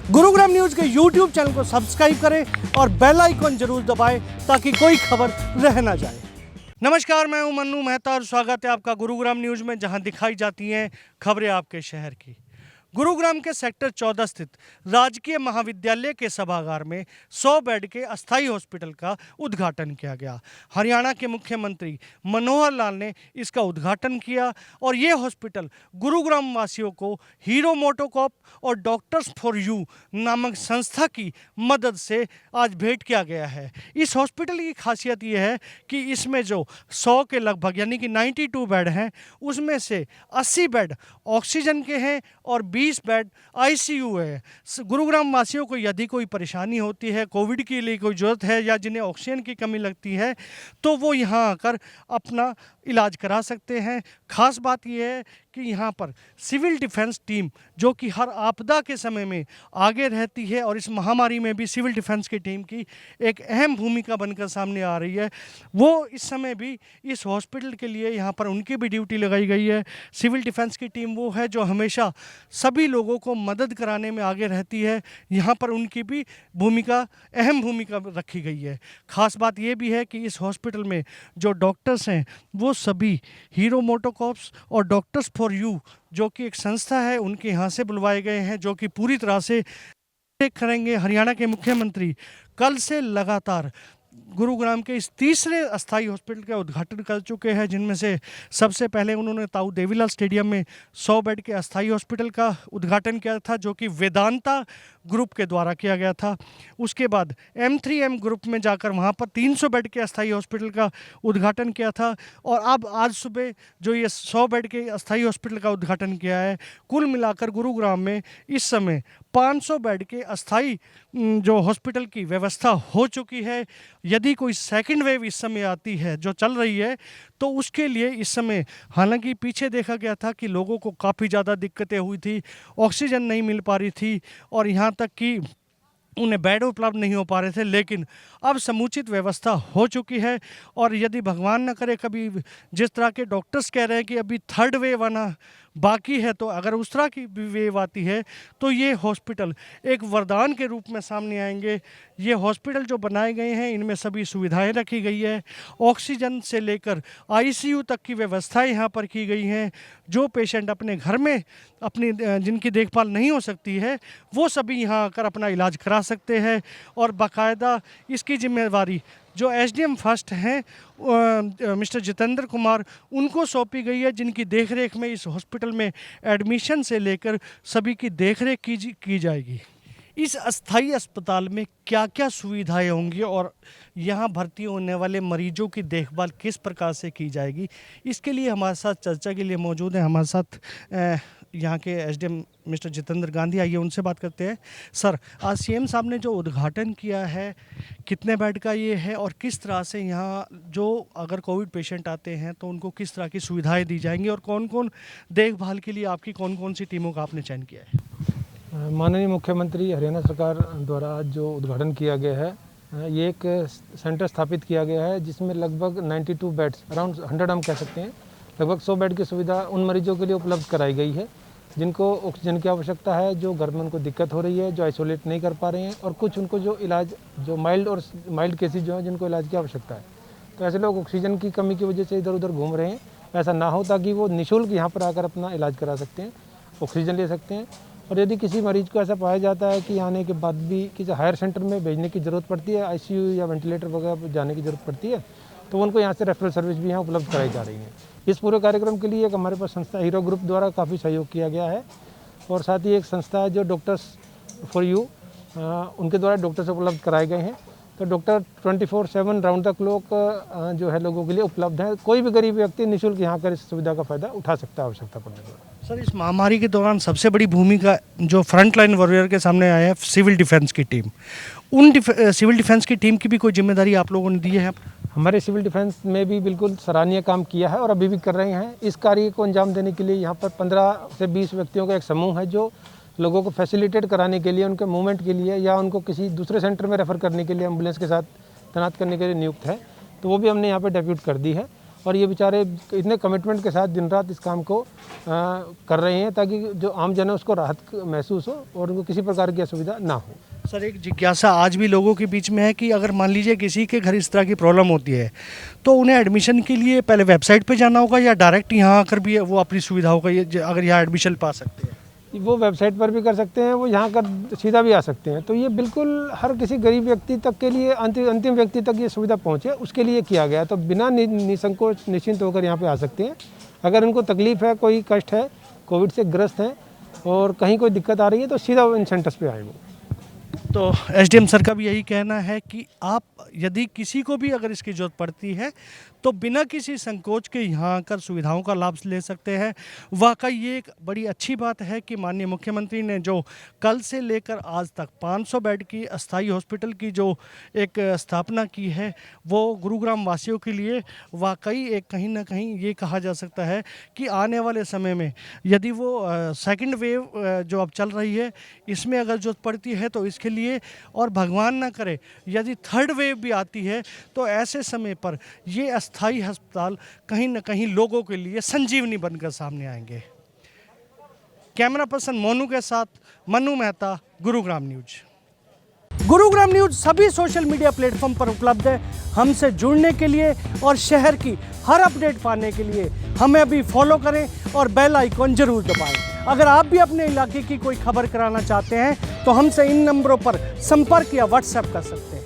Gurugram news के YouTube channel को subscribe करें और बेल आइकन जरूर दबाएं ताकि कोई खबर रह ना जाए। नमस्कार, मैं हूं मन्नू मेहता और स्वागत है आपका गुरुग्राम न्यूज में, जहां दिखाई जाती हैं खबरें आपके शहर की। गुरुग्राम के सेक्टर 14 स्थित राजकीय महाविद्यालय के सभागार में 100 बेड के अस्थायी हॉस्पिटल का उद्घाटन किया गया। हरियाणा के मुख्यमंत्री मनोहर लाल ने इसका उद्घाटन किया और ये हॉस्पिटल गुरुग्राम वासियों को हीरो मोटोकॉप और डॉक्टर्स फॉर यू नामक संस्था की मदद से आज भेंट किया गया है। इस हॉस्पिटल की खासियत ये है कि इसमें जो 100 के लगभग यानी कि 92 बेड हैं, उसमें से 80 बेड ऑक्सीजन के हैं और 20 बेड आईसीयू है। गुरुग्राम वासियों को यदि कोई परेशानी होती है, कोविड के लिए कोई ज़रूरत है या जिन्हें ऑक्सीजन की कमी लगती है, तो वो यहाँ आकर अपना इलाज करा सकते हैं। खास बात यह है कि यहाँ पर सिविल डिफेंस टीम जो कि हर आपदा के समय में आगे रहती है और इस महामारी में भी सिविल डिफेंस की टीम की एक अहम भूमिका बनकर सामने आ रही है, वो इस समय भी इस हॉस्पिटल के लिए यहाँ पर उनकी भी ड्यूटी लगाई गई है। सिविल डिफेंस की टीम वो है जो हमेशा सभी लोगों को मदद कराने में आगे रहती है। यहाँ पर उनकी भी अहम भूमिका रखी गई है। खास बात ये भी है कि इस हॉस्पिटल में जो डॉक्टर्स हैं वो सभी हीरो मोटोकॉप्स और डॉक्टर्स फॉर यू जो कि एक संस्था है, उनके यहाँ से बुलवाए गए हैं, जो कि पूरी तरह से करेंगे। हरियाणा के मुख्यमंत्री कल से लगातार गुरुग्राम के इस तीसरे अस्थायी हॉस्पिटल का उद्घाटन कर चुके हैं, जिनमें से सबसे पहले उन्होंने ताऊ देवीलाल स्टेडियम में 100 बेड के अस्थायी हॉस्पिटल का उद्घाटन किया था, जो कि वेदांता ग्रुप के द्वारा किया गया था। उसके बाद M3M ग्रुप में जाकर वहां पर 300 बेड के अस्थायी हॉस्पिटल का उद्घाटन किया था और अब आज सुबह जो ये 100 बेड के अस्थायी हॉस्पिटल का उद्घाटन किया है। कुल मिलाकर गुरुग्राम में इस समय 500 बेड के अस्थायी जो हॉस्पिटल की व्यवस्था हो चुकी है। यदि कोई सेकंड वेव इस समय आती है जो चल रही है, तो उसके लिए इस समय हालांकि पीछे देखा गया था कि लोगों को काफ़ी ज़्यादा दिक्कतें हुई थी, ऑक्सीजन नहीं मिल पा रही थी और यहाँ तक कि उन्हें बेड उपलब्ध नहीं हो पा रहे थे, लेकिन अब समुचित व्यवस्था हो चुकी है। और यदि भगवान न करे कभी जिस तरह के डॉक्टर्स कह रहे हैं कि अभी थर्ड वेव आना बाकी है, तो अगर उस तरह की भी वेव आती है तो ये हॉस्पिटल एक वरदान के रूप में सामने आएंगे। ये हॉस्पिटल जो बनाए गए हैं इनमें सभी सुविधाएं रखी गई है, ऑक्सीजन से लेकर आईसीयू तक की व्यवस्थाएं यहाँ पर की गई हैं। जो पेशेंट अपने घर में जिनकी देखभाल नहीं हो सकती है, वो सभी यहाँ आकर अपना इलाज करा सकते हैं और बाकायदा इसकी जिम्मेवारी जो SDM फर्स्ट हैं मिस्टर जितेंद्र कुमार, उनको सौंपी गई है, जिनकी देखरेख में इस हॉस्पिटल में एडमिशन से लेकर सभी की देखरेख की जाएगी। इस अस्थायी अस्पताल में क्या क्या सुविधाएं होंगी और यहाँ भर्ती होने वाले मरीजों की देखभाल किस प्रकार से की जाएगी, इसके लिए हमारे साथ चर्चा के लिए मौजूद हैं हमारे साथ यहाँ के SDM मिस्टर जितेंद्र गांधी। आइए उनसे बात करते हैं। सर, आज CM साहब ने जो उद्घाटन किया है, कितने बेड का ये है और किस तरह से यहाँ जो अगर कोविड पेशेंट आते हैं तो उनको किस तरह की सुविधाएं दी जाएंगी और कौन कौन देखभाल के लिए आपकी कौन कौन सी टीमों का आपने चयन किया है? माननीय मुख्यमंत्री हरियाणा सरकार द्वारा आज जो उद्घाटन किया गया है, ये एक सेंटर स्थापित किया गया है जिसमें लगभग 92 बेड्स, अराउंड 100 हम कह सकते हैं, लगभग 100 बेड की सुविधा उन मरीजों के लिए उपलब्ध कराई गई है जिनको ऑक्सीजन की आवश्यकता है, जो घर में उनको दिक्कत हो रही है, जो आइसोलेट नहीं कर पा रहे हैं, और कुछ उनको जो इलाज जो माइल्ड केसेज जो हैं जिनको इलाज की आवश्यकता है। तो ऐसे लोग ऑक्सीजन की कमी की वजह से इधर उधर घूम रहे हैं, ऐसा ना हो ताकि वो निःशुल्क यहाँ पर आकर अपना इलाज करा सकते हैं, ऑक्सीजन ले सकते हैं। और यदि किसी मरीज को ऐसा पाया जाता है कि आने के बाद भी किसी हायर सेंटर में भेजने की ज़रूरत पड़ती है, आईसीयू या वेंटिलेटर वगैरह जाने की ज़रूरत पड़ती है, तो उनको यहाँ से रेफरल सर्विस भी यहाँ उपलब्ध कराई जा रही है। इस पूरे कार्यक्रम के लिए एक हमारे पास संस्था हीरो ग्रुप द्वारा काफ़ी सहयोग किया गया है और साथ ही एक संस्था है जो डॉक्टर्स फॉर यू, उनके द्वारा डॉक्टर्स उपलब्ध कराए गए हैं। तो डॉक्टर 24/7 राउंड द क्लॉक जो है लोगों के लिए उपलब्ध है। कोई भी गरीब व्यक्ति निःशुल्क यहाँ कर इस सुविधा का फ़ायदा उठा सकता है आवश्यकता पड़ने पर। सर, इस महामारी के दौरान सबसे बड़ी भूमिका जो फ्रंट लाइन वॉरियर के सामने आया है सिविल डिफेंस की टीम, उन सिविल डिफेंस की टीम की भी कोई जिम्मेदारी आप लोगों ने दी है? हमारे सिविल डिफेंस में भी बिल्कुल सराहनीय काम किया है और अभी भी कर रहे हैं। इस कार्य को अंजाम देने के लिए यहाँ पर 15 से 20 व्यक्तियों का एक समूह है जो लोगों को फैसिलिटेट कराने के लिए, उनके मूवमेंट के लिए या उनको किसी दूसरे सेंटर में रेफ़र करने के लिए एम्बुलेंस के साथ तैनात करने के लिए नियुक्त है। तो वो भी हमने यहाँ पर डेप्यूट कर दी है और ये बेचारे इतने कमिटमेंट के साथ दिन रात इस काम को कर रहे हैं ताकि जो आम जन है उसको राहत महसूस हो और उनको किसी प्रकार की असुविधा ना हो। सर, एक जिज्ञासा आज भी लोगों के बीच में है कि अगर मान लीजिए किसी के घर इस तरह की प्रॉब्लम होती है तो उन्हें एडमिशन के लिए पहले वेबसाइट पे जाना होगा या डायरेक्ट यहाँ आकर भी वो अपनी सुविधाओं का ये अगर यहाँ एडमिशन पा सकते हैं? वो वेबसाइट पर भी कर सकते हैं, वो यहाँ कर सीधा भी आ सकते हैं। तो ये बिल्कुल हर किसी गरीब व्यक्ति तक के लिए, अंतिम व्यक्ति तक ये सुविधा पहुँचे उसके लिए किया गया है। तो बिना निसंकोच निश्चिंत होकर यहाँ पे आ सकते हैं। अगर उनको तकलीफ़ है, कोई कष्ट है, कोविड से ग्रस्त हैं और कहीं कोई दिक्कत आ रही है तो सीधा इन सेंटर्स पे आएंगे। तो एसडीएम सर का भी यही कहना है कि आप यदि किसी को भी अगर इसकी ज़रूरत पड़ती है तो बिना किसी संकोच के यहाँ आकर सुविधाओं का लाभ ले सकते हैं। वाकई ये एक बड़ी अच्छी बात है कि माननीय मुख्यमंत्री ने जो कल से लेकर आज तक 500 बेड की अस्थाई हॉस्पिटल की जो एक स्थापना की है वो गुरुग्राम वासियों के लिए वाकई एक कहीं ना कहीं ये कहा जा सकता है कि आने वाले समय में यदि वो सेकंड वेव जो अब चल रही है इसमें अगर ज़रूरत पड़ती है तो इसके लिए, और भगवान ना करे यदि थर्ड वेव भी आती है तो ऐसे समय पर ये अस्थाई अस्पताल कहीं ना कहीं लोगों के लिए संजीवनी बनकर सामने आएंगे। कैमरा पर्सन मोनू के साथ मन्नू मेहता, गुरुग्राम न्यूज। गुरुग्राम न्यूज सभी सोशल मीडिया प्लेटफॉर्म पर उपलब्ध है। हमसे जुड़ने के लिए और शहर की हर अपडेट पाने के लिए हमें अभी फॉलो करें और बेल आइकॉन जरूर दबाएं। अगर आप भी अपने इलाके की कोई खबर कराना चाहते हैं तो हमसे इन नंबरों पर संपर्क या व्हाट्सएप कर सकते हैं।